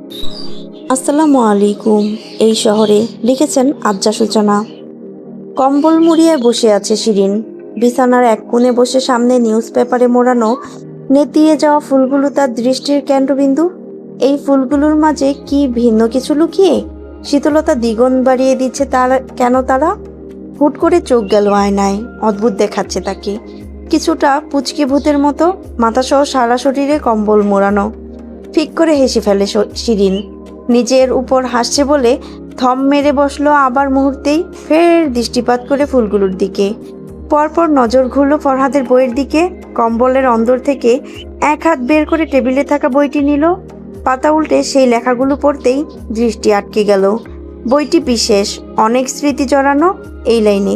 আসসালামু আলাইকুম। এই শহরে লিখেছেন আজ্জা সূচনা। কম্বল মুড়িয়ে বসে আছে শিরিন। বিছানার এক কোণে বসে সামনে নিউজ পেপারে মোড়ানো নেতিয়ে যাওয়া ফুলগুলো তার দৃষ্টির কেন্দ্রবিন্দু। এই ফুলগুলোর মাঝে কি ভিন্ন কিছু লুকিয়ে? শীতলতা দ্বিগুণ বাড়িয়ে দিচ্ছে তারা হুট করে চোখ গেল আয়নায়। অদ্ভুত দেখাচ্ছে তাকে, কিছুটা পুচকে ভূতের মতো, মাথাসহ সারা শরীরে কম্বল মোড়ানো। ঠিক করে হেসে ফেলে শিরিন। নিজের উপর হাসছে বলে থম মেরে বসলো, আবার মুহূর্তেই ফের দৃষ্টিপাত করে ফুলগুলোর দিকে। পরপর নজর ঘুরল ফরহাদের বইয়ের দিকে। কম্বলের অন্দর থেকে এক হাত বের করে টেবিলে থাকা বইটি নিল। পাতা উল্টে সেই লেখাগুলো পড়তেই দৃষ্টি আটকে গেল। বইটি বিশেষ, অনেক স্মৃতি জড়ানো। এই লাইনে,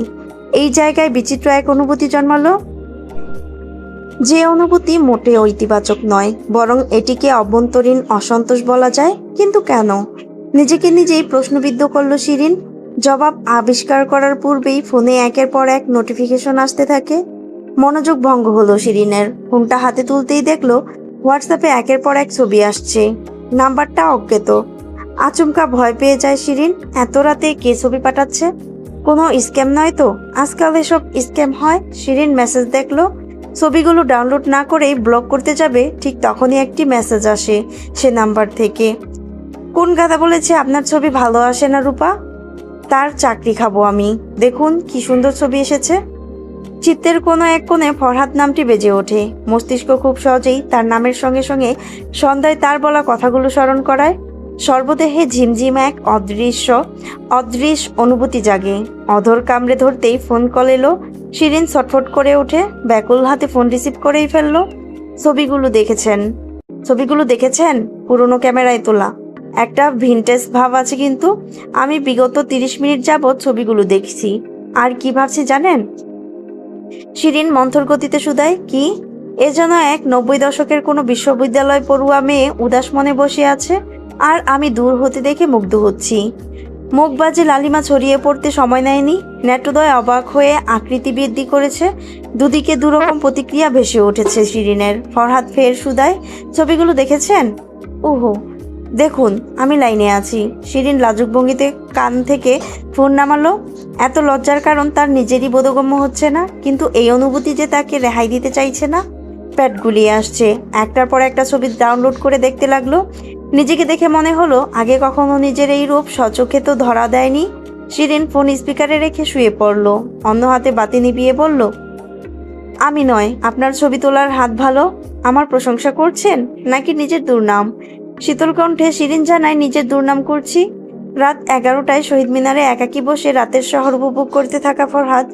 এই জায়গায় বিচিত্র এক অনুভূতি জন্মালো, যে অনুভূতি মোটেও ইতিবাচক নয়, বরং এটিকে অভ্যন্তরীণ অসন্তোষ বলা যায়। কিন্তু কেন? নিজেকে নিজেই প্রশ্নবিদ্ধ করল শিরিন। জবাব আবিষ্কার করার পূর্বেই ফোনে একের পর এক নোটিফিকেশন আসতে থাকে। মনোযোগ ভঙ্গ হলো শিরিনের। ফোনটা হাতে তুলতেই দেখলো হোয়াটসঅ্যাপে একের পর এক ছবি আসছে। নাম্বারটা অজ্ঞাত। আচমকা ভয় পেয়ে যায় শিরিন। এত রাতে কে ছবি পাঠাচ্ছে? কোনো স্ক্যাম নয় তো? আজকাল এসব স্ক্যাম হয়। শিরিন মেসেজ দেখলো। ছবিগুলো ডাউনলোড না করেই ব্লক করতে যাবে, ঠিক তখনই একটি মেসেজ আসে সে নাম্বার থেকে। কোন গাধা বলেছে আপনার ছবি ভালো আসে না রূপা? তার চাকরি খাবো আমি। দেখুন কি সুন্দর ছবি এসেছে। চিত্তের কোনো এক কোণে ফরহাদ নামটি বেজে ওঠে। মস্তিষ্ক খুব সহজেই তার নামের সঙ্গে সঙ্গে সন্ধ্যায় তার বলা কথাগুলো স্মরণ করায়। সর্বদেহে ঝিমঝিম এক অদৃশ অনুভূতি জাগে। অধর কামড়ে ধরতেই ফোন কল এলো। শিরিন ছটফট করে ওঠে, ব্যাকুল হাতে ফোন রিসিভ করেই ফেললো। ছবিগুলো দেখেছেন? পুরনো ক্যামেরায় তোলা, একটা ভিনটেজ ভাব আছে। কিন্তু আমি বিগত 30 মিনিট যাবৎ ছবিগুলো দেখছি। আর কি ভাবছি জানেন? শিরিন মন্থর গতিতে শুধায়। কি? এ যেন এক 90 দশকের কোনো বিশ্ববিদ্যালয় পড়ুয়া মেয়ে উদাস মনে বসে আছে, আর আমি দূর হতে দেখে মুগ্ধ হচ্ছি। মুখ বাজে লালিমা ছড়িয়ে পড়তে সময় নেয়নি। নেত্রদয় অবাক হয়ে আকৃতি বৃদ্ধি করেছে। দুদিকে দুরকম প্রতিক্রিয়া ভেসে উঠেছে শিরিনের। ফরহাদ ফের শুধায়, ছবিগুলো দেখেছেন? ওহো, দেখুন আমি লাইনে আছি। শিরিন লাজুক ভঙ্গিতে কান থেকে ফোন নামালো। এত লজ্জার কারণ তার নিজেরই বোধগম্য হচ্ছে না, কিন্তু এই অনুভূতি যে তাকে রেহাই দিতে চাইছে না। প্যাট গুলিয়ে আসছে। একটার পর একটা ছবি ডাউনলোড করে দেখতে লাগলো। নিজেকে দেখে মনে হলো আগে কখনো নিজের এই রূপ স্বচক্ষে তো ধরা দেয়নি। শিরিন ফোন স্পিকারে রেখে শুয়ে পড়ল। অন্য হাতে বাতি নিভিয়ে বলল, আমি নয়, আপনার ছবি তোলার হাত ভালো। আমার প্রশংসা করছেন নাকি নিজের দুর্নাম? শীতল কণ্ঠে শিরিন জানায়, নিজের দুর্নাম করছি। রাত 11টায় শহীদ মিনারে একাকী বসে রাতের শহর উপভোগ করতে থাকা ফরহাদ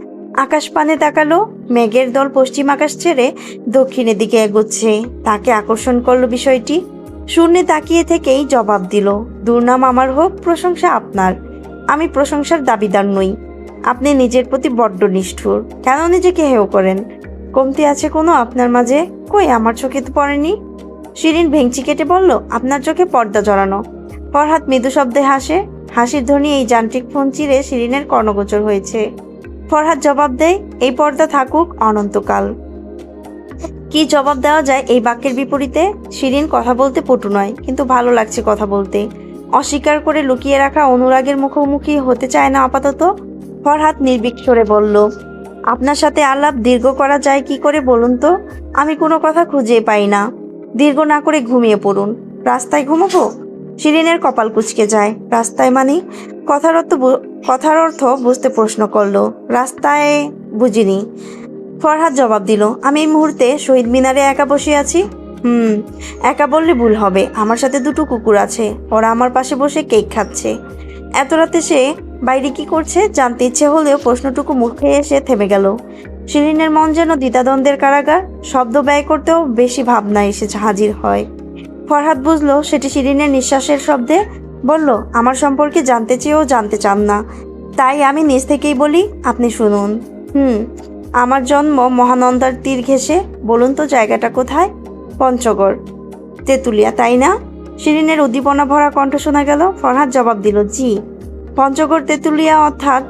আকাশ পানে তাকালো। মেঘের দল পশ্চিম আকাশ ছেড়ে দক্ষিণের দিকে এগোচ্ছে। তাকে আকর্ষণ করলো বিষয়টি। শূন্যে তাকিয়ে থেকেই জবাব দিল, দুর্নাম আমার হোক, প্রশংসা আপনার। আমি প্রশংসার দাবিদার নই। আপনি নিজের প্রতি বড্ড নিষ্ঠুর। কেন নিজেকে হেয় করেন? কমতি আছে কোনো আপনার মাঝে? কই, আমার চোখে তো পড়েনি। শিরিন ভেঙচি কেটে বলল, আপনার চোখে পর্দা জড়ানো। ফরহাদ মৃদু শব্দে হাসে। হাসির ধ্বনি এই যান্ত্রিক ফোন চিরে শিরিনের কর্ণগোচর হয়েছে। ফরহাদ জবাব দেয়, এই পর্দা থাকুক অনন্তকাল। কি জবাব দেওয়া যায় এই বাক্যের বিপরীতে? শিরিন কথা বলতে পটু নয়, কিন্তু ভালো লাগছে কথা বলতে। অস্বীকার করে লুকিয়ে রাখা অনুরাগের মুখোমুখি হতে চায় না আপাতত। ফরহাদ নির্বিক স্বরে বলল, আপনার সাথে আলাপ দীর্ঘ করা যায় কি করে বলুন তো? আমি কোনো কথা খুঁজে পাই না। দীর্ঘ না করে ঘুমিয়ে পড়ুন। রাস্তায় ঘুমাবো? শিরিনের কপাল কুঁচকে যায়। রাস্তায় মানে? কথার অর্থ বুঝতে প্রশ্ন করলো। রাস্তায় বুঝিনি। ফরহাদ জবাব দিল, আমি এই মুহূর্তে শহীদ মিনারে একা বসে আছি। একা বললে ভুল হবে। আমার সাথে দুটো কুকুর আছে। ওরা আমার পাশে বসে কেক খাচ্ছে। এত রাতে সে বাইরে কি করছে জানতে ইচ্ছে হলেও প্রশ্নটুকু মুখে এসে থেমে গেল। শিরিনের মন যেন দ্বিধাদ্বন্দ্বের কারাগার। শব্দ ব্যয় করতেও বেশি ভাবনা এসে হাজির হয়। ফরহাদ বুঝলো সেটি শিরিনের নিঃশ্বাসের শব্দে। বলল, আমার সম্পর্কে জানতে চেয়েও জানতে চান না, তাই আমি নিজ থেকেই বলি, আপনি শুনুন। আমার জন্ম মহানন্দার তীর ঘেঁষে। বলুন তো জায়গাটা কোথায়? পঞ্চগড়, তেঁতুলিয়া, তাই না? শিরিনের উদ্দীপনা ভরা কণ্ঠ শোনা গেল। ফরহাদ জবাব দিল, জি। পঞ্চগড়, তেঁতুলিয়া অর্থাৎ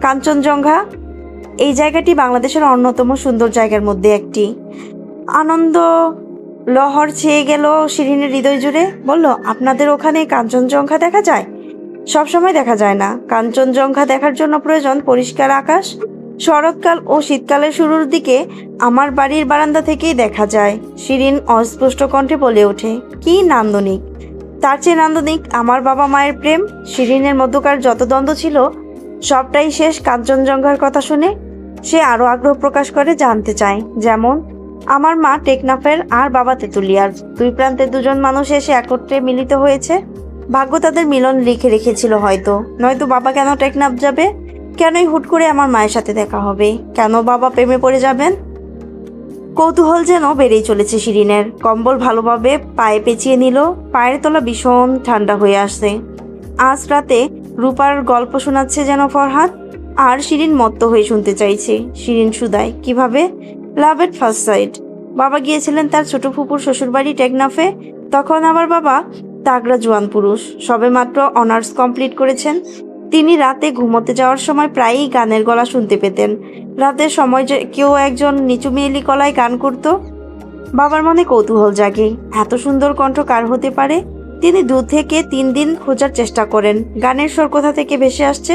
কাঞ্চনজঙ্ঘা। এই জায়গাটি বাংলাদেশের অন্যতম সুন্দর জায়গার মধ্যে একটি। আনন্দ লহর ছেয়ে গেল শিরিনের হৃদয় জুড়ে। বলল, আপনাদের ওখানে কাঞ্চনজঙ্ঘা দেখা যায়? সবসময় দেখা যায় না। কাঞ্চনজঙ্ঘা দেখার জন্য প্রয়োজন পরিষ্কার আকাশ। শরৎকাল ও শীতকালের শুরুর দিকে আমার বাড়ির বারান্দা থেকেই দেখা যায়। শিরিন অস্পষ্ট কণ্ঠে বলে ওঠে, কি নান্দনিক! তার চেয়ে নান্দনিক আমার বাবা মায়ের প্রেম। শিরিনের মধ্যকার যত দ্বন্দ্ব ছিল সবটাই শেষ কাঞ্চনজঙ্ঘার কথা শুনে। সে আরো আগ্রহ প্রকাশ করে, জানতে চায়, যেমন আমার মা টেকনাফের আর বাবা তেঁতুলিয়ার। দুই প্রান্তে দুজন মানুষ এসে একত্রে মিলিত হয়েছে। ভাগ্য তাদের মিলন লিখে রেখেছিল হয়তো। নয়তো বাবা কেন টেকনাফ যাবে? কেনই হুট করে আমার মায়ের সাথে দেখা হবে? কেন বাবা প্রেমে পড়ে যাবেন? কৌতূহল যেন বেড়েই চলেছে শিরিনের। কম্বল ভালোভাবে পায়ে পেঁচিয়ে নিল। পায়ের তলা ভীষণ ঠান্ডা হয়ে আসছে। আজ রাতে রূপার গল্প শোনাচ্ছে যেন ফরহাদ, আর শিরিন মত্ত হয়ে শুনতে চাইছে। শিরিন সুদায়, কিভাবে? লাভ এট ফার্স্ট সাইট। বাবা গিয়েছিলেন তার ছোট ফুপুর শ্বশুরবাড়ি টেকনাফে। তখন আমার বাবা তাগড়া জোয়ান পুরুষ, সবে মাত্র অনার্স কমপ্লিট করেছেন। তিনি রাতে ঘুমোতে যাওয়ার সময় প্রায়ই গানের গলা শুনতে পেতেন। রাতের সময় যে কেউ একজন নিচু মেয়েলি গলায় গান করত। বাবার মনে কৌতূহল জাগে, এত সুন্দর কণ্ঠ কার হতে পারে? তিনি 2 থেকে 3 দিন খোঁজার চেষ্টা করেন, গানের স্বর কোথা থেকে ভেসে আসছে।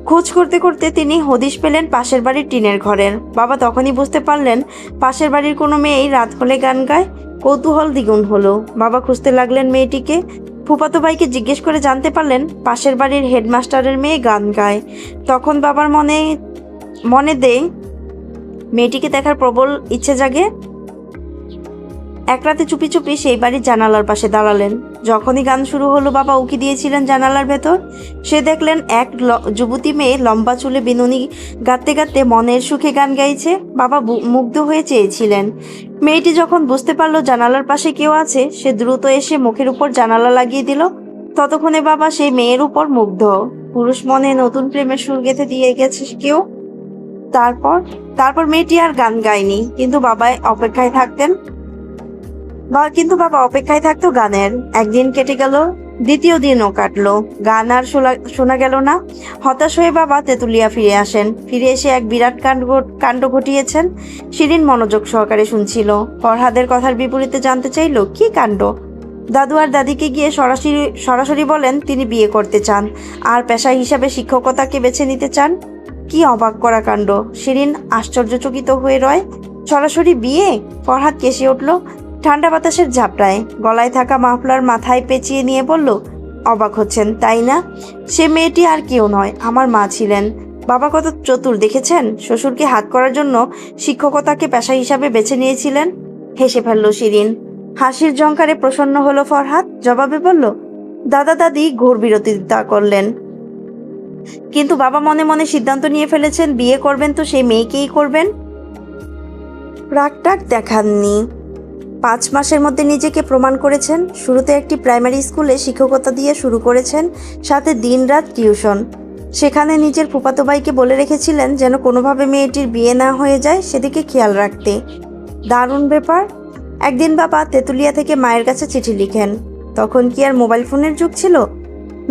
খোঁজ করতে করতে তিনি হদিশ পেলেন পাশের বাড়ির টিনের ঘরের। বাবা তখনই বুঝতে পারলেন পাশের বাড়ির কোনো মেয়েই রাত হলে গান গায়। কৌতূহল দ্বিগুণ হলো। বাবা খুঁজতে লাগলেন মেয়েটিকে। ফুফাতো ভাইকে জিজ্ঞেস করে জানতে পারলেন পাশের বাড়ির হেডমাস্টারের মেয়ে গান গায়। তখন বাবার মনে দেয় মেয়েটিকে দেখার প্রবল ইচ্ছে জাগে। এক রাতে চুপি চুপি সেই বাড়ির জানালার পাশে দাঁড়ালেন। যখনই গান শুরু হলো বাবা উকি দিয়েছিলেন জানালার ভেতর। সে দেখলেন এক যুবতী মেয়ে লম্বা চুলে বিনুনি গাঁততে গাঁততে মনের সুখে গান গাইছে। বাবা মুগ্ধ হয়ে চেয়েছিলেন। মেয়েটি যখন বুঝতে পারলো জানালার পাশে কেউ আছে, সে দ্রুত এসে মুখের উপর জানালা লাগিয়ে দিল। ততক্ষণে বাবা সেই মেয়ের উপর মুগ্ধ। পুরুষ মনে নতুন প্রেমের সুর গেঁথে দিয়ে গেছে কেউ। তারপর মেয়েটি আর গান গায়নি, কিন্তু বাবা অপেক্ষায় থাকতো গানের। একদিন কেটে গেল, দ্বিতীয় দিনও কাটলো, গান আর শোনা গেল না। হতাশ হয়ে বাবা তেঁতুলিয়া ফিরে আসেন। ফিরে এসে এক বিরাট কাণ্ড ঘটিয়েছেন। শিরিন মনোযোগ সহকারে শুনছিল। ফরহাদের কথার বিপরীতে জানতে চাইল, কি কাণ্ড? দাদু আর দাদিকে গিয়ে সরাসরি বলেন তিনি বিয়ে করতে চান আর পেশা হিসাবে শিক্ষকতাকে বেছে নিতে চান। কি অবাক করা কাণ্ড! শিরিন আশ্চর্যচকিত হয়ে রয়। সরাসরি বিয়ে? ফরহাদ কেসে উঠল ঠান্ডা বাতাসের ঝাপটায়। গলায় থাকা মাফলার মাথায় পেঁচিয়ে নিয়ে বলল, অবাক হচ্ছেন তাই না? সে মেয়েটি আর কেউ নয়, আমার মা ছিলেন। বাবা কত চতুর দেখেছেন? শ্বশুরকে হাত করার জন্য শিক্ষকতাকে পেশা হিসাবে বেছে নিয়েছিলেন। হেসে ফেলল শিরিন। হাসির ঝংকারে প্রসন্ন হলো ফরহাদ। জবাবে বলল, দাদা দাদি ঘোর বিরোধিতা করলেন, কিন্তু বাবা মনে মনে সিদ্ধান্ত নিয়ে ফেলেছেন বিয়ে করবেন তো সেই মেয়েকেই করবেন। রাগটাগ দেখাননি। 5 মাসের মধ্যে নিজেকে প্রমাণ করেছেন। শুরুতে একটি প্রাইমারি স্কুলে শিক্ষকতা দিয়ে শুরু করেছেন, সাথে দিনরাত টিউশন। সেখানে নিজের ফুফাতো ভাইকে বলে রেখেছিলেন যেন কোনোভাবে মেয়েটির বিয়ে না হয়ে যায় সেদিকে খেয়াল রাখতে। দারুণ ব্যাপার। একদিন বাবা তেঁতুলিয়া থেকে মায়ের কাছে চিঠি লিখেন। তখন কি আর মোবাইল ফোনের যুগ ছিল?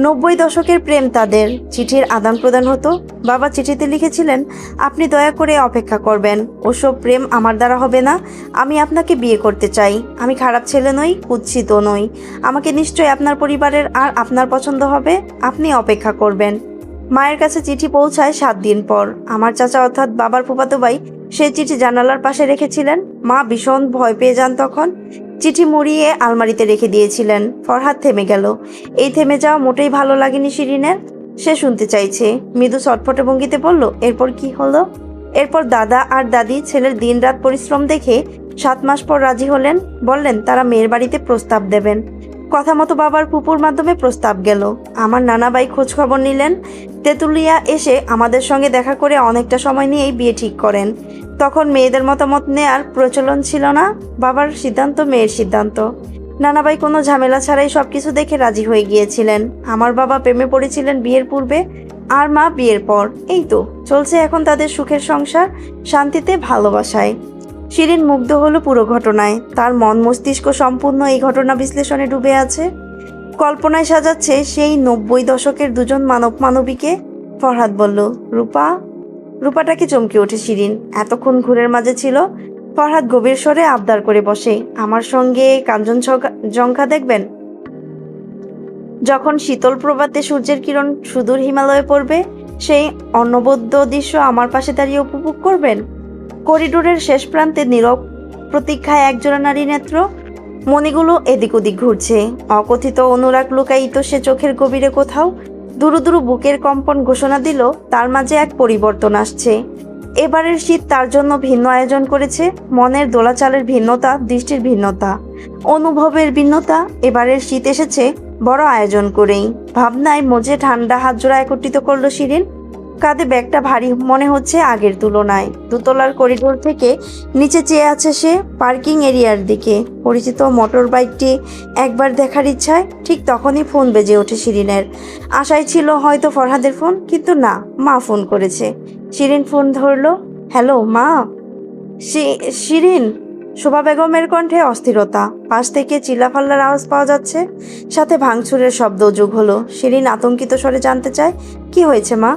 90 দশকের প্রেম তাদের। চিঠির আদান প্রদান হতো। বাবা চিঠিতে লিখেছিলেন, আপনি দয়া করে অপেক্ষা করবেন, ওসব প্রেম আমার দ্বারা হবে না। আমি আপনাকে বিয়ে করতে চাই। আমি খারাপ ছেলে নই, কুৎসিত নই। আমাকে নিশ্চয়ই আপনার পরিবারের আর আপনার পছন্দ হবে। আপনি অপেক্ষা করবেন। মায়ের কাছে চিঠি পৌঁছায় 7 দিন পর। আমার চাচা অর্থাৎ বাবার ফুফাতো ভাই সেই চিঠি জানালার পাশে রেখেছিলেন। মা ভীষণ ভয় পেয়ে যান তখন। চিঠি মুড়িয়ে আলমারিতে রেখে দিয়েছিলেন। ফরহাদ থেমে গেল। এই থেমে যাওয়া মোটেই ভালো লাগেনি শিরিনের। সে শুনতে চাইছে। মৃদু ছটফটে ভঙ্গিতে বলল, এরপর কি হলো? এরপর দাদা আর দাদি ছেলের দিনরাত পরিশ্রম দেখে 7 মাস পর রাজি হলেন। বললেন তারা মেয়ের বাড়িতে প্রস্তাব দেবেন। কথা মতো বাবার ফুপুর মাধ্যমে প্রস্তাব গেল। আমার নানাবাই খোঁজ খবর নিলেন। তেঁতুলিয়া এসে আমাদের সঙ্গে দেখা করে অনেকটা সময় নিয়েই বিয়ে ঠিক করেন। তখন মেয়েদের মতামত নেয়ার প্রচলন ছিল না। বাবার সিদ্ধান্ত মেয়ের সিদ্ধান্ত। নানাবাই কোনো ঝামেলা ছাড়াই সবকিছু দেখে রাজি হয়ে গিয়েছিলেন। আমার বাবা প্রেমে পড়েছিলেন বিয়ের পূর্বে, আর মা বিয়ের পর। এই তো চলছে এখন তাদের সুখের সংসার, শান্তিতে, ভালোবাসায়। শিরিন মুগ্ধ হলো পুরো ঘটনায়। তার মন মস্তিষ্ক সম্পূর্ণ এই ঘটনা বিশ্লেষণে ডুবে আছে। কল্পনায় সাজাচ্ছে সেই 90 দশকের দুজন মানবীকে। ফরহাদ বলল, রূপাটাকে চমকে ওঠে শিরিন। এতক্ষণ ঘুরের মাঝে ছিল, ফরহাদ গভীর স্বরে আবদার করে বসে, আমার সঙ্গে কাঞ্চনজঙ্ঘা দেখবেন? যখন শীতল প্রভাতে সূর্যের কিরণ সুদূর হিমালয়ে পড়বে, সেই অনবদ্য দৃশ্য আমার পাশে দাঁড়িয়ে উপভোগ করবেন? করিডোরের শেষ প্রান্তে নীরব প্রতীক্ষায় একজোড়া নারী নেত্র, মণিগুলো এদিক ওদিক ঘুরছে, অকথিত অনুরাগ লুকায়িত সে চোখের গভীরে কোথাও। দুরু দুরু বুকের কম্পন ঘোষণা দিল তার মাঝে এক পরিবর্তন আসছে। এবারের শীত তার জন্য ভিন্ন আয়োজন করেছে, মনের দোলাচালের ভিন্নতা, দৃষ্টির ভিন্নতা, অনুভবের ভিন্নতা। এবারের শীত এসেছে বড় আয়োজন করেই। ভাবনায় মজে ঠান্ডা হাতজোড়া একত্রিত করলো শিরিন। কাঁধে ব্যাগটা ভারী মনে হচ্ছে আগের তুলনায়। দোতলার করিডোর থেকে নিচে চেয়ে আছে সে পার্কিং এরিয়ার দিকে। পরিচিত মোটর বাইকটি একবার দেখার ইচ্ছায় ঠিক তখনই ফোন বেজে ওঠে শিরিনের। আশায় ছিল হয়তো ফরহাদের ফোন, কিন্তু না, মা ফোন করেছে। শিরিন ফোন ধরলো। হ্যালো মা। শিরিন। শোভা বেগমের কণ্ঠে অস্থিরতা। পাশ থেকে চিল্লাফাল্লার আওয়াজ পাওয়া যাচ্ছে, সাথে ভাঙচুরের শব্দ যোগ হলো। শিরিন আতঙ্কিত স্বরে জানতে চায়, কি হয়েছে মা?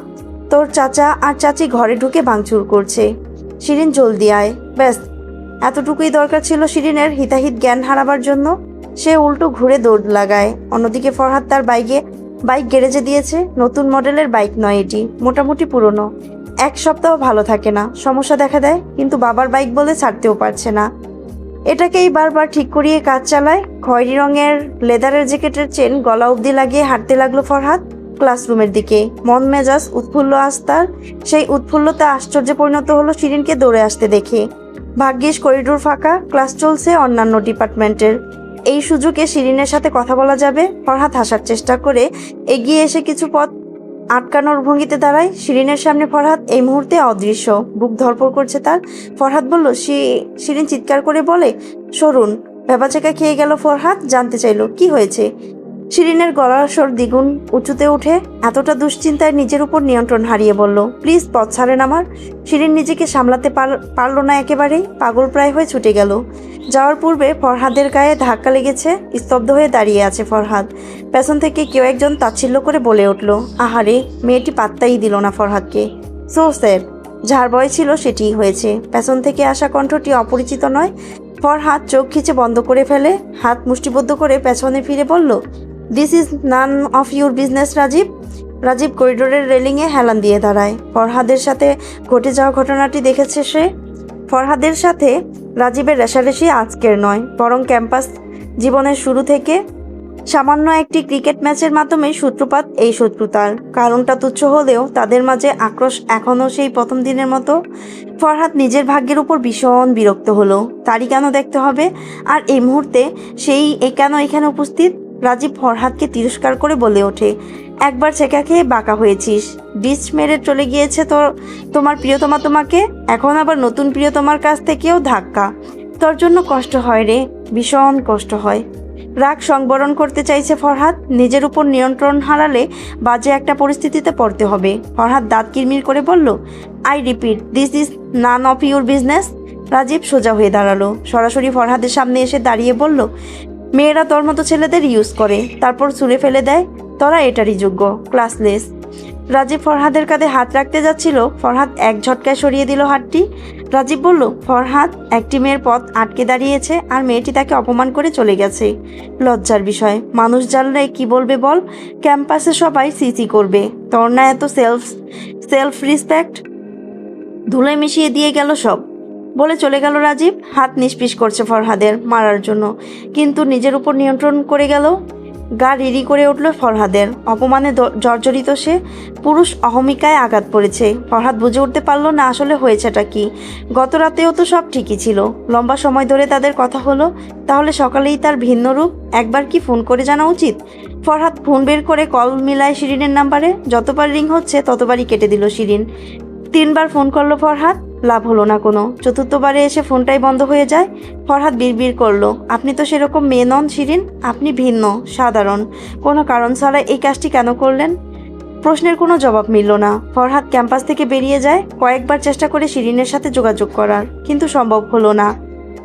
তোর চাচা আর চাচি ঘরে ঢুকে ভাঙচুর করছে। শিরিন, জলদি আয়। ব্যাস, এতটুকুই দরকার ছিল শিরিনের হিতাহিত জ্ঞান হারাবার জন্য। সে উল্টো ঘুরে দৌড় লাগায়। অন্যদিকে ফরহাদ তার বাইক গ্যারেজে দিয়েছে। নতুন মডেলের বাইক নয় এটি, মোটামুটি পুরনো। এক সপ্তাহ ভালো থাকে না, সমস্যা দেখা দেয়, কিন্তু বাবার বাইক বলে ছাড়তেও পারছে না। এটাকেই বারবার ঠিক করিয়ে কাজ চালায়। খয়েরি রঙের লেদারের জ্যাকেটের চেন গলা অবধি লাগিয়ে হাঁটতে লাগলো ফরহাদ ক্লাসরুমের দিকে। মন মেজাজ উৎফুল্ল আজ তার। সেই উৎফুল্লতা আশ্চর্যে পরিণত হলো শিরিনকে দৌড়ে আসতে দেখে। ভাগ্যিস করিডোর ফাঁকা, ক্লাস চলছে অন্যান্য ডিপার্টমেন্টের। এই সুযোগে শিরিনের সাথে কথা বলা যাবে। ফরহাদ হাসার চেষ্টা করে এগিয়ে এসে কিছু পথ আটকানোর ভঙ্গিতে দাঁড়ায়। শিরিনের সামনে ফরহাদ এই মুহূর্তে অদৃশ্য। বুক ধরপড় করছে তার। ফরহাদ বলল, শিরিন চিৎকার করে বলে, সরুন। ভেবাচাকা খেয়ে গেল ফরহাদ। জানতে চাইল কি হয়েছে। শিরিনের গলার স্বর দ্বিগুণ উঁচুতে উঠে। এতটা দুশ্চিন্তায় নিজের উপর নিয়ন্ত্রণ হারিয়ে বলল, প্লিজ পথ ছাড়েন আমার। শিরিন নিজেকে সামলাতে পারল না একেবারেই। পাগল প্রায় হয়ে ছুটে গেল। যাওয়ার পূর্বে ফরহাদের গায়ে ধাক্কা লেগেছে। স্তব্ধ হয়ে দাঁড়িয়ে আছে ফরহাদ। পেছন থেকে কেউ একজন তাচ্ছিল্য করে বলে উঠল, আহারে, মেয়েটি পাত্তাই দিল না ফরহাদকে। So sad. যার ভয় ছিল সেটিই হয়েছে। পেছন থেকে আসা কণ্ঠটি অপরিচিত নয়। ফরহাদ চোখ খিচে বন্ধ করে ফেলে, হাত মুষ্টিবদ্ধ করে পেছনে ফিরে বলল, this is none of your business Rajeev. Rajeev করিডোরের রেলিংয়ে হেলান দিয়ে দাঁড়ায়। ফরহাদের সাথে ঘটে যাওয়া ঘটনাটি দেখেছে সে। ফরহাদের সাথে রাজীবের রেষারেষি আজকের নয়, বরং ক্যাম্পাস জীবনের শুরু থেকে। সামান্য একটি ক্রিকেট ম্যাচের মাধ্যমে সূত্রপাত এই শত্রুতার। কারণটা তুচ্ছ হলেও তাদের মাঝে আক্রোশ এখনও সেই প্রথম দিনের মতো। ফরহাদ নিজের ভাগ্যের উপর ভীষণ বিরক্ত হলো। তারই কেন দেখতে হবে? আর এই মুহূর্তে সেই কেন এখানে উপস্থিত? রাজীব ফরহাদকে তিরস্কার করে বলে ওঠে, একবার ছেঁকা খেয়ে বাঁকা হয়েছিস। ডিস মেরে চলে গিয়েছে তোমার প্রিয়তমা তোমাকে, এখন আবার নতুন প্রিয়তমার কাছ থেকেও ধাক্কা। তোর জন্য কষ্ট হয় রে, ভীষণ কষ্ট হয়। রাগ সংবরণ করতে চাইছে ফরহাদ। নিজের উপর নিয়ন্ত্রণ হারালে বাজে একটা পরিস্থিতিতে পড়তে হবে। ফরহাদ দাঁত কিরমির করে বলল, I repeat, this is none of your business. Rajib সোজা হয়ে দাঁড়ালো। সরাসরি ফরহাদের সামনে এসে দাঁড়িয়ে বলল, মেয়েরা তোর মতো ছেলেদের ইউজ করে, তারপর ছুঁড়ে ফেলে দেয়। তোরা এটারই যোগ্য, ক্লাসলেস। রাজীব ফরহাদের কাঁধে হাত রাখতে যাচ্ছিল। ফরহাদ এক ঝটকায় সরিয়ে দিল হাতটি। রাজীব বলল, ফরহাদ একটি মেয়ের পথ আটকে দাঁড়িয়েছে, আর মেয়েটি তাকে অপমান করে চলে গেছে। লজ্জার বিষয়। মানুষ জানলে কি বলবে বল? ক্যাম্পাসে সবাই সিসি করবে। তোর না এত সেলফ রেসপেক্ট? ধুলোয় মিশিয়ে দিয়ে গেল সব। বলে চলে গেল রাজীব। হাত নিষ্পিস করছে ফরহাদের মারার জন্য, কিন্তু নিজের উপর নিয়ন্ত্রণ করে গেল। গা রিরি করে উঠল ফরহাদের। অপমানে জর্জরিত সে। পুরুষ অহমিকায় আঘাত পড়েছে। ফরহাদ বুঝে উঠতে পারল না আসলে হয়েছেটা কি। গত রাতেও তো সব ঠিকই ছিল। লম্বা সময় ধরে তাদের কথা হলো। তাহলে সকালেই তার ভিন্ন রূপ। একবার কি ফোন করে জানা উচিত? ফরহাদ ফোন বের করে কল মিলায় শিরিনের নাম্বারে। যতবার রিং হচ্ছে ততবারই কেটে দিল শিরিন। 3বার ফোন করলো ফরহাদ, লাভ হলো না কোনো। চতুর্থবারে এসে ফোনটাই বন্ধ হয়ে যায়। ফরহাদ বিড়বিড় করলো, আপনি তো সেরকম মেয়ে নন শিরিন, আপনি ভিন্ন, সাধারণ। কোনো কারণ ছাড়া এই কাজটি কেন করলেন? প্রশ্নের কোনো জবাব মিলল না। ফরহাদ ক্যাম্পাস থেকে বেরিয়ে যায়। কয়েকবার চেষ্টা করে শিরিনের সাথে যোগাযোগ করার, কিন্তু সম্ভব হলো না।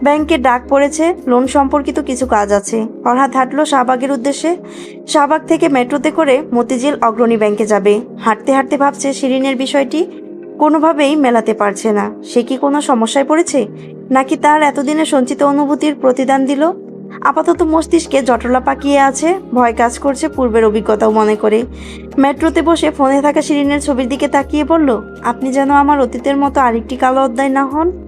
ব্যাংকে ডাক পড়েছে, লোন সম্পর্কিত কিছু কাজ আছে। ফরহাদ হাঁটলো শাহবাগের উদ্দেশ্যে। শাহবাগ থেকে মেট্রোতে করে মতিঝিল অগ্রণী ব্যাংকে যাবে। হাঁটতে হাঁটতে ভাবছে শিরিনের বিষয়টি কোনোভাবেই মেলাতে পারছে না। সে কি কোনো সমস্যায় পড়েছে? নাকি তার এতদিনের সঞ্চিত অনুভূতির প্রতিদান দিল? আপাতত মস্তিষ্কে জটলা পাকিয়ে আছে, ভয় কাজ করছে পূর্বের অভিজ্ঞতাও মনে করে। মেট্রোতে বসে ফোনে থাকা শিরিনের ছবির দিকে তাকিয়ে বলল, আপনি যেন আমার অতীতের মতো আরেকটি কালো অধ্যায় না হন।